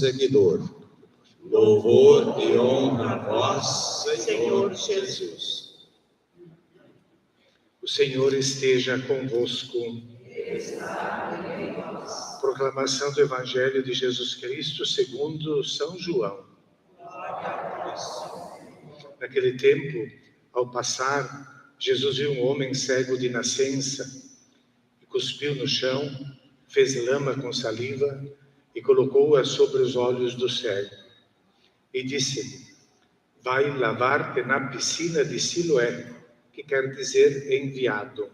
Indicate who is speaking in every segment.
Speaker 1: seguidor. Louvor e honra a vós, Senhor Jesus.
Speaker 2: O Senhor esteja convosco. Proclamação do Evangelho de Jesus Cristo segundo São João. Naquele tempo, ao passar, Jesus viu um homem cego de nascença e cuspiu no chão, fez lama com saliva e colocou-a sobre os olhos do cego. E disse-lhe: vai lavar-te na piscina de Siloé, que quer dizer enviado.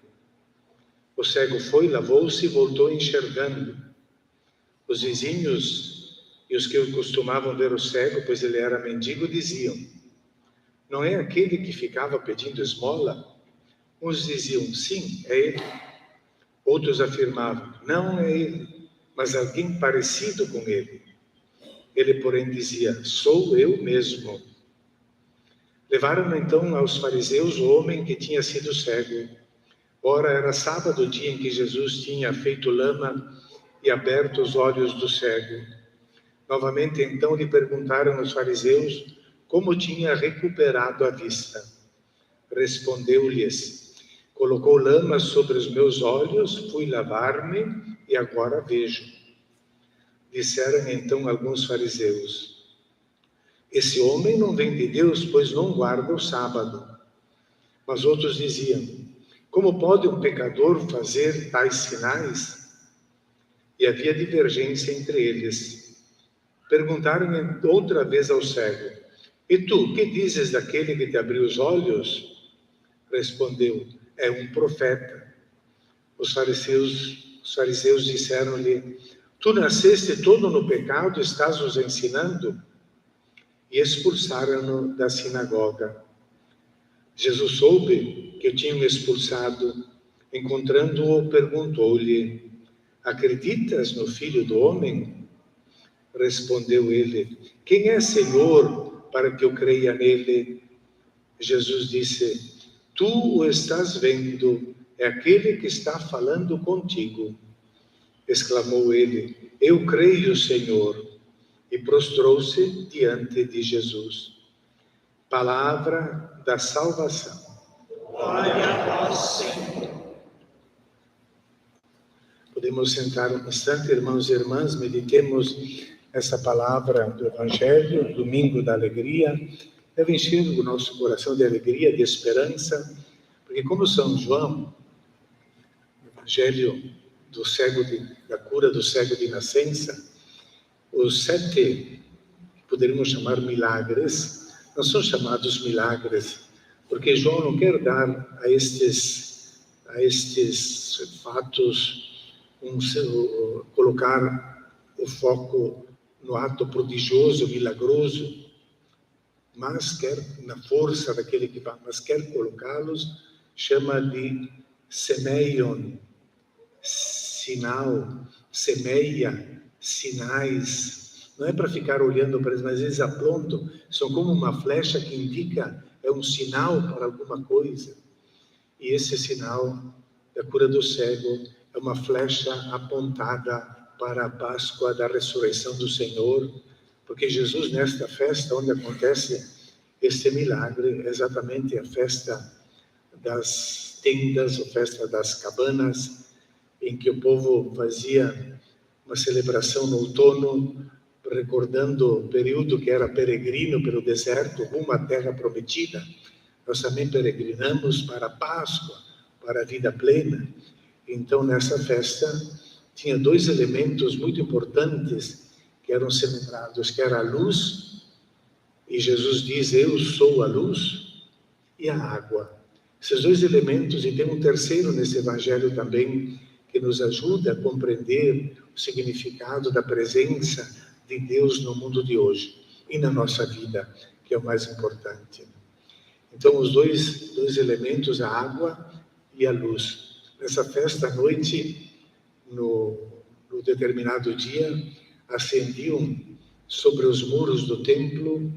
Speaker 2: O cego foi, lavou-se e voltou enxergando. Os vizinhos e os que costumavam ver o cego, pois ele era mendigo, diziam: não é aquele que ficava pedindo esmola? Uns diziam: sim, é ele. Outros afirmavam: não é ele, mas alguém parecido com ele. Ele, porém, dizia: sou eu mesmo. Levaram então aos fariseus o homem que tinha sido cego. Ora, era sábado, o dia em que Jesus tinha feito lama e aberto os olhos do cego. Novamente, então, lhe perguntaram os fariseus como tinha recuperado a vista. Respondeu-lhes: colocou lama sobre os meus olhos, fui lavar-me e agora vejo. Disseram então alguns fariseus: esse homem não vem de Deus, pois não guarda o sábado. Mas outros diziam: como pode um pecador fazer tais sinais? E havia divergência entre eles. Perguntaram outra vez ao cego: e tu, que dizes daquele que te abriu os olhos? Respondeu: é um profeta. Os fariseus disseram-lhe: tu nasceste todo no pecado, estás nos ensinando? E expulsaram-no da sinagoga. Jesus soube que o tinham expulsado. Encontrando-o, perguntou-lhe: acreditas no Filho do Homem? Respondeu ele: quem é Senhor para que eu creia nele? Jesus disse: tu o estás vendo, é aquele que está falando contigo. Exclamou ele: eu creio, Senhor. E prostrou-se diante de Jesus. Palavra da salvação.
Speaker 1: Glória a vós, Senhor.
Speaker 2: Podemos sentar um instante, irmãos e irmãs, meditemos essa palavra do Evangelho, domingo da alegria. Deve encher o nosso coração de alegria, de esperança, porque como São João, o Evangelho da cura do cego de nascença, os 7, poderíamos chamar milagres, não são chamados milagres, porque João não quer dar a estes fatos, colocar o foco no ato prodigioso, milagroso, mas quer, na força daquele que vai, mas quer colocá-los, chama de semeion, sinal, semeia, sinais. Não é para ficar olhando para eles, mas eles apontam, são como uma flecha que indica, é um sinal para alguma coisa. E esse sinal da cura do cego é uma flecha apontada para a Páscoa da ressurreição do Senhor, porque Jesus, nesta festa onde acontece este milagre, é exatamente a festa das tendas, a festa das cabanas, em que o povo fazia uma celebração no outono, recordando o período que era peregrino pelo deserto, rumo à terra prometida. Nós também peregrinamos para a Páscoa, para a vida plena. Então, nessa festa, tinha 2 elementos muito importantes que eram celebrados, que era a luz, e Jesus diz: eu sou a luz, e a água. Esses 2 elementos, e tem um terceiro nesse evangelho também, que nos ajuda a compreender o significado da presença de Deus no mundo de hoje e na nossa vida, que é o mais importante. Então, os dois elementos, a água e a luz. Nessa festa, à noite, no determinado dia, acendiam sobre os muros do templo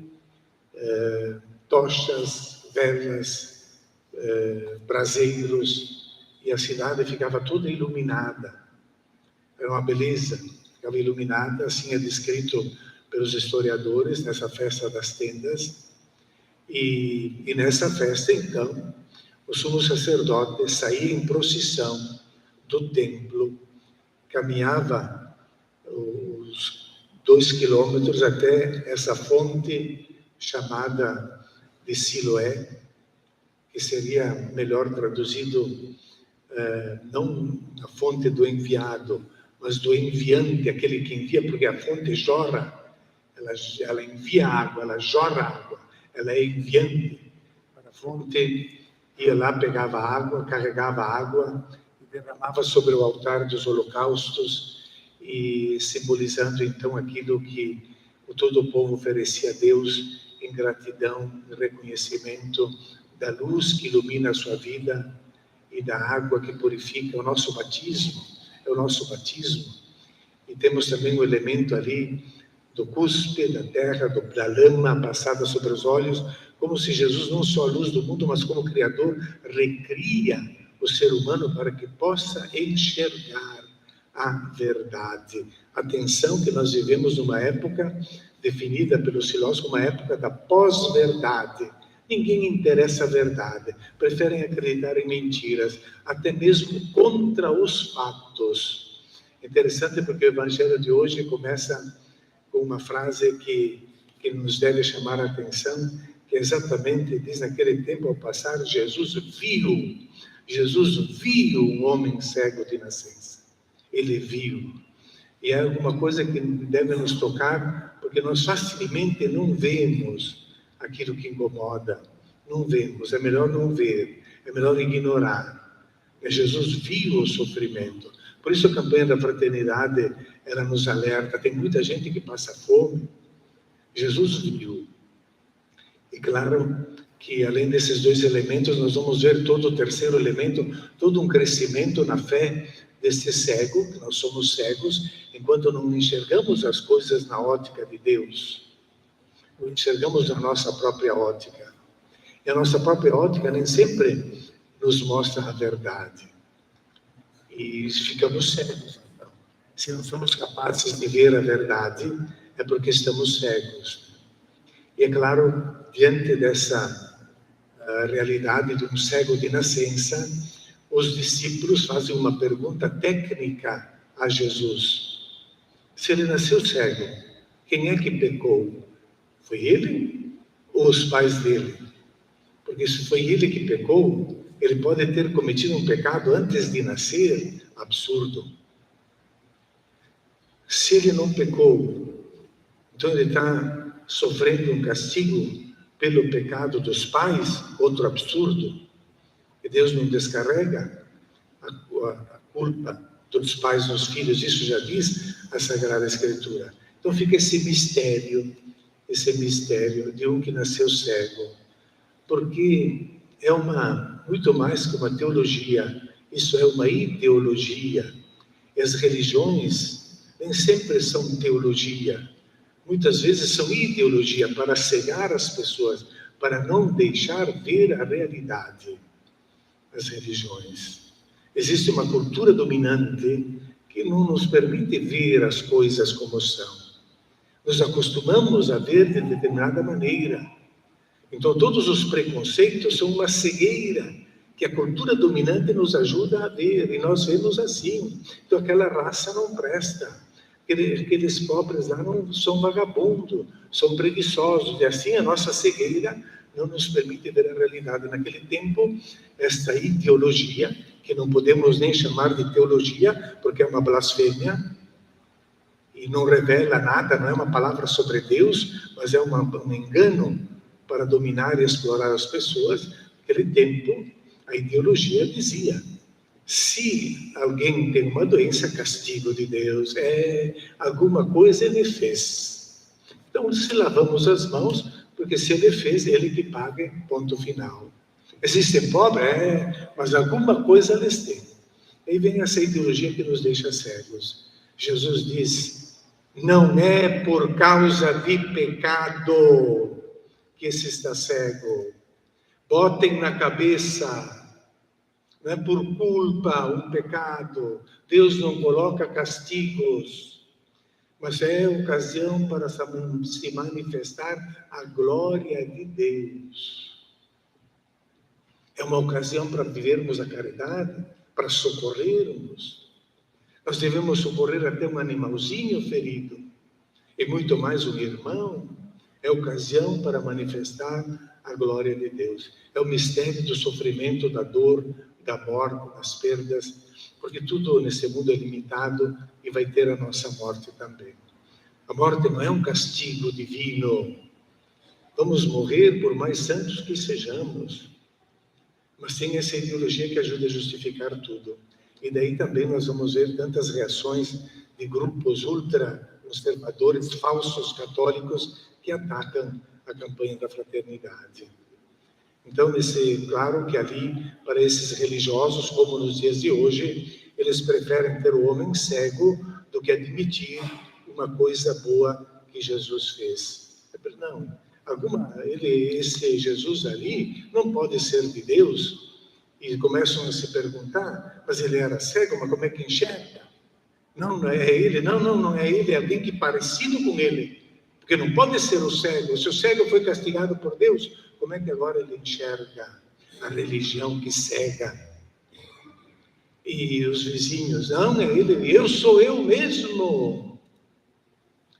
Speaker 2: tochas, velas, braseiros, e a cidade ficava toda iluminada. Era uma beleza, ficava iluminada, assim é descrito pelos historiadores, nessa festa das tendas. E nessa festa, então, o sumo sacerdote saía em procissão do templo, caminhava os 2 quilômetros até essa fonte chamada de Siloé, que seria melhor traduzido, não a fonte do enviado, mas do enviante, aquele que envia, porque a fonte jorra, ela envia água, ela jorra água, ela é enviante para a fonte, ia lá, pegava água, carregava água e derramava sobre o altar dos holocaustos, e simbolizando então aquilo que todo o povo oferecia a Deus em gratidão e reconhecimento da luz que ilumina a sua vida e da água que purifica. O nosso batismo é o nosso batismo. E temos também o elemento ali do cuspe, da terra, da lama passada sobre os olhos, como se Jesus, não só a luz do mundo, mas como Criador, recria o ser humano para que possa enxergar a verdade. Atenção que nós vivemos numa época definida pelos filósofos como uma época da pós-verdade. Ninguém interessa a verdade, preferem acreditar em mentiras, até mesmo contra os fatos. Interessante porque o evangelho de hoje começa com uma frase que nos deve chamar a atenção, que exatamente diz: naquele tempo, ao passar, Jesus viu um homem cego de nascença. Ele viu. E é alguma coisa que deve nos tocar, porque nós facilmente não vemos aquilo que incomoda. Não vemos, é melhor não ver, é melhor ignorar. Mas Jesus viu o sofrimento. Por isso a campanha da fraternidade, ela nos alerta. Tem muita gente que passa fome. Jesus viu. E claro que além desses 2 elementos, nós vamos ver todo o terceiro elemento, todo um crescimento na fé desse cego, que nós somos cegos, enquanto não enxergamos as coisas na ótica de Deus. Não enxergamos na nossa própria ótica. E a nossa própria ótica nem sempre nos mostra a verdade. E ficamos cegos. Então, se não somos capazes de ver a verdade, é porque estamos cegos. E é claro, diante dessa realidade de um cego de nascença, os discípulos fazem uma pergunta técnica a Jesus. Se ele nasceu cego, quem é que pecou? Foi ele ou os pais dele? Porque se foi ele que pecou, ele pode ter cometido um pecado antes de nascer. Absurdo. Se ele não pecou, então ele está sofrendo um castigo pelo pecado dos pais. Outro absurdo. E Deus não descarrega a culpa dos pais nos filhos. Isso já diz a Sagrada Escritura. Então fica esse mistério de um que nasceu cego. Porque é muito mais que uma teologia, isso é uma ideologia. E as religiões nem sempre são teologia, muitas vezes são ideologia para cegar as pessoas, para não deixar ver a realidade. As religiões. Existe uma cultura dominante que não nos permite ver as coisas como são. Nos acostumamos a ver de determinada maneira. Então, todos os preconceitos são uma cegueira que a cultura dominante nos ajuda a ver, e nós vemos assim. Então, aquela raça não presta, aqueles pobres lá não são vagabundos, são preguiçosos, e assim a nossa cegueira não nos permite ver a realidade. Naquele tempo, esta ideologia, que não podemos nem chamar de teologia, porque é uma blasfêmia, e não revela nada, não é uma palavra sobre Deus, mas é um engano para dominar e explorar as pessoas. Naquele tempo, a ideologia dizia: se alguém tem uma doença, castigo de Deus, alguma coisa ele fez. Então, se lavamos as mãos, porque se ele fez, ele que paga, ponto final. Existem pobres? Mas alguma coisa eles têm. Aí vem essa ideologia que nos deixa cegos. Jesus diz: não é por causa de pecado que esse está cego. Botem na cabeça, não é por culpa, um pecado. Deus não coloca castigos. mas é ocasião para se manifestar a glória de Deus. É uma ocasião para vivermos a caridade, para socorrermos. Nós devemos socorrer até um animalzinho ferido, e muito mais um irmão. É ocasião para manifestar a glória de Deus. É o mistério do sofrimento, da dor, da morte, das perdas, porque tudo nesse mundo é limitado e vai ter a nossa morte também. A morte não é um castigo divino. Vamos morrer por mais santos que sejamos. Mas tem essa ideologia que ajuda a justificar tudo. E daí também nós vamos ver tantas reações de grupos ultra-conservadores, falsos católicos, que atacam a campanha da fraternidade. Então, claro que ali, para esses religiosos, como nos dias de hoje, eles preferem ter o homem cego do que admitir uma coisa boa que Jesus fez. Não, esse Jesus ali não pode ser de Deus. E começam a se perguntar, mas ele era cego, mas como é que enxerga? Não é ele, não é ele, é alguém que é parecido com ele. Porque não pode ser o cego. Se o cego foi castigado por Deus, como é que agora ele enxerga? A religião que cega. E os vizinhos, não é ele, sou eu mesmo.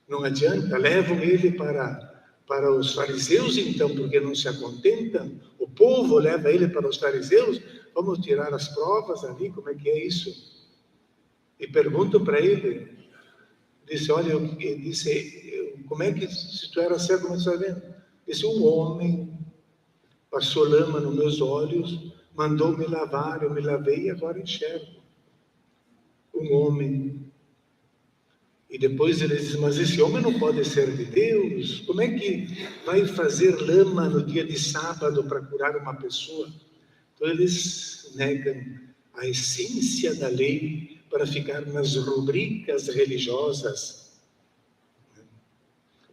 Speaker 2: Não adianta, levam ele para os fariseus então, porque não se acontentam. O povo leva ele para os fariseus, vamos tirar as provas ali, como é que é isso? E perguntam para ele, disse, olha, como é que, se tu era cego, como você está vendo? Disse, um homem passou lama nos meus olhos, mandou me lavar, eu me lavei e agora enxergo. Um homem. E depois ele diz, mas esse homem não pode ser de Deus? Como é que vai fazer lama no dia de sábado para curar uma pessoa? Então eles negam a essência da lei para ficar nas rubricas religiosas.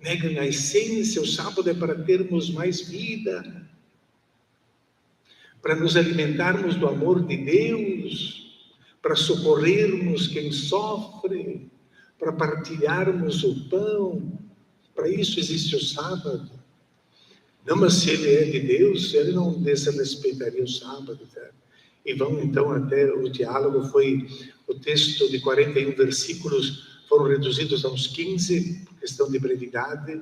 Speaker 2: Negam a essência, o sábado é para termos mais vida, para nos alimentarmos do amor de Deus, para socorrermos quem sofre, para partilharmos o pão. Para isso existe o sábado. Não, mas se ele é de Deus, ele não desrespeitaria o sábado. Tá? E vão então até o diálogo, o texto de 41 versículos, foram reduzidos a uns 15, por questão de brevidade,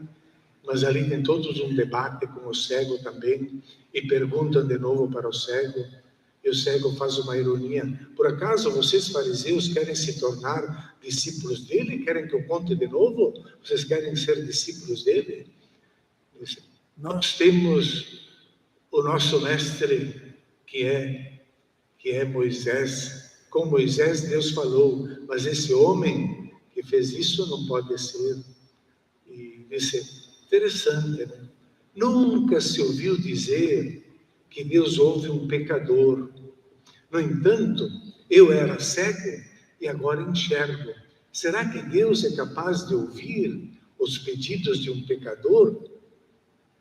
Speaker 2: mas ali tem todos um debate com o cego também, e perguntam de novo para o cego, e o cego faz uma ironia, por acaso vocês fariseus querem se tornar discípulos dele? Querem que eu conte de novo? Vocês querem ser discípulos dele? Nós temos o nosso mestre, que é Moisés. Com Moisés Deus falou, mas esse homem que fez isso não pode ser. E disse, interessante, né? Nunca se ouviu dizer que Deus ouve um pecador. No entanto, eu era cego e agora enxergo. Será que Deus é capaz de ouvir os pedidos de um pecador?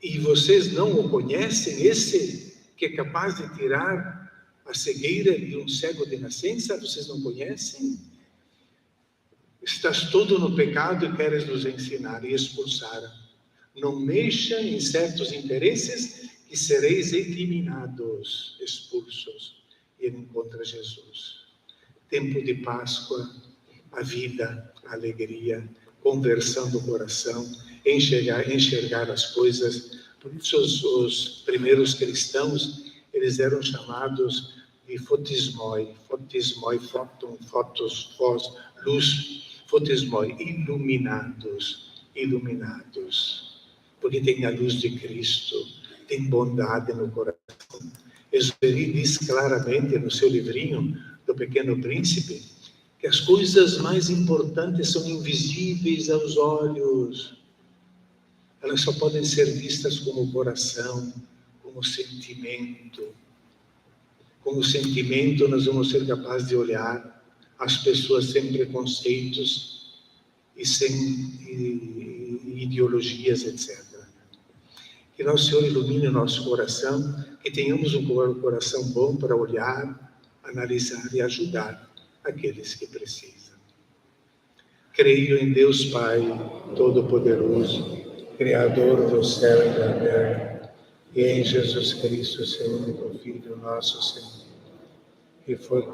Speaker 2: E vocês não o conhecem, esse que é capaz de tirar a cegueira de um cego de nascença? Vocês não conhecem? Estás todo no pecado e queres nos ensinar e expulsar. Não mexa em certos interesses que sereis eliminados, expulsos. E ele encontra Jesus. Tempo de Páscoa, a vida, a alegria, conversão do coração, enxergar as coisas. Por isso os primeiros cristãos, eles eram chamados de fotismoi, fóton, fotos, voz, luz, fotismoi, iluminados, porque tem a luz de Cristo, tem bondade no coração. Exupéry diz claramente no seu livrinho do Pequeno Príncipe que as coisas mais importantes são invisíveis aos olhos. Elas só podem ser vistas como coração, como sentimento. Com o sentimento nós vamos ser capazes de olhar as pessoas sem preconceitos e sem ideologias, etc. Que nosso Senhor ilumine o nosso coração, que tenhamos um coração bom para olhar, analisar e ajudar aqueles que precisam. Creio em Deus Pai Todo-Poderoso, Criador do céu e da terra, e em Jesus Cristo, seu único Filho, nosso Senhor, que foi